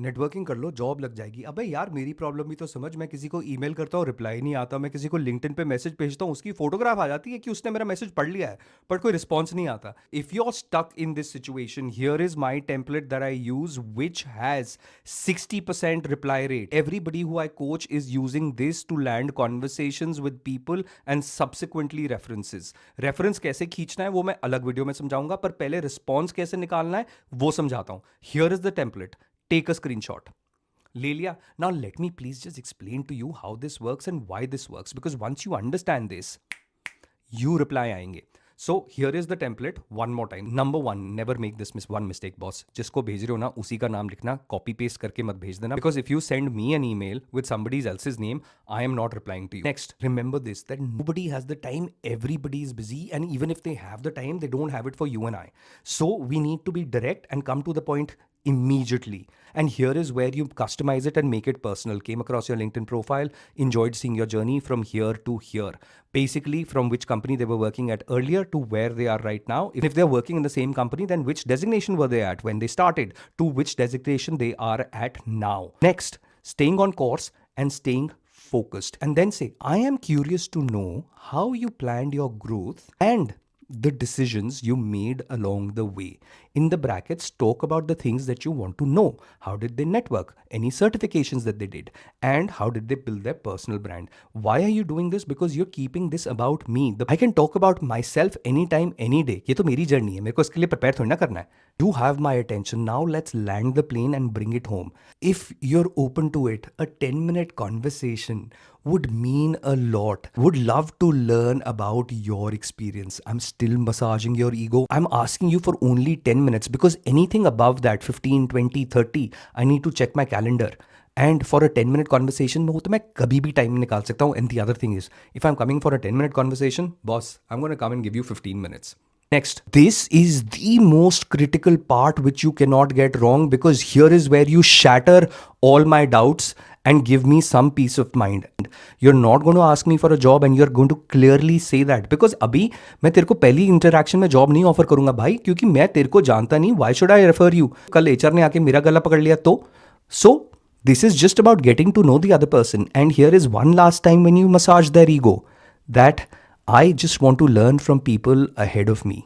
Networking कर लो, job लग जाएगी। अबे यार मेरी प्रॉब्लम भी तो समझ, मैं किसी को ईमेल करता हूँ, रिप्लाई नहीं आता, मैं किसी को लिंक्डइन पे मैसेज भेजता हूँ, उसकी फोटोग्राफ आ जाती है कि उसने मेरा मैसेज पढ़ लिया है, बट कोई रिस्पॉन्स नहीं आता। If you are stuck in this situation, here is my template that I use which has 60% reply rate. Everybody who I coach is using this to land conversations with people and subsequently references. References कैसे खींचना है वो मैं अलग video में समझाऊंगा, पर पहले रिस्पॉन्स कैसे निकालना है वो समझाता हूं। Here is the template, take a screenshot. ले लिया। Now let me please just explain to you how this works and why this works, because once you understand this, you reply आएंगे। So here is the template one more time. Number one, never make this one mistake, boss. जिसको भेज रहे हो ना उसी का नाम लिखना, copy paste करके मत भेज देना, because if you send me an email with somebody else's name, I am not replying to you. Next, remember this, that nobody has the time, everybody is busy, and even if they have the time, they don't have it for you and I. So we need to be direct and come to the point immediately. And here is where you customize it and make it personal. Came across your LinkedIn profile, enjoyed seeing your journey from here to here. Basically, from which company they were working at earlier to where they are right now. If they're working in the same company, then which designation were they at when they started to which designation they are at now. Next, staying on course and staying focused. And then say, I am curious to know how you planned your growth and the decisions you made along the way. In the brackets, talk about the things that you want to know. How did they network? Any certifications that they did? And how did they build their personal brand? Why are you doing this? Because you're keeping this about me. I can talk about myself anytime, any day. ये तो मेरी journey है, मेरे को इसके लिए prepare थोड़ी ना करना है. You have my attention. Now let's land the plane and bring it home. If you're open to it, a 10-minute conversation would mean a lot. Would love to learn about your experience. I'm still massaging your ego. I'm asking you for only 10 minutes, because anything above that, 15, 20, 30, I need to check my calendar. And for a 10-minute conversation, में हो तो मैं कभी भी time निकाल सकता हूँ. And the other thing is, if I'm coming for a 10-minute conversation, boss, I'm going to come and give you 15 minutes. Next, this is the most critical part which you cannot get wrong, because here is where you shatter all my doubts and give me some peace of mind. You're not going to ask me for a job and you're going to clearly say that, because अभी मैं तेरे को पहली interaction में job नहीं offer करूंगा भाई, क्योंकि मैं तेरे को जानता नहीं. Why should I refer you? कल HR ने आके मेरा गला पकड़ लिया तो? So this is just about getting to know the other person. And here is one last time when you massage their ego, that I just want to learn from people ahead of me.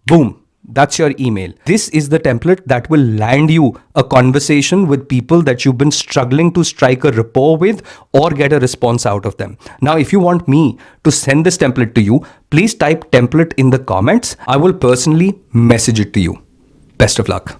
Boom. That's your email. This is the template that will land you a conversation with people that you've been struggling to strike a rapport with or get a response out of them. Now, if you want me to send this template to you, please type template in the comments. I will personally message it to you. Best of luck.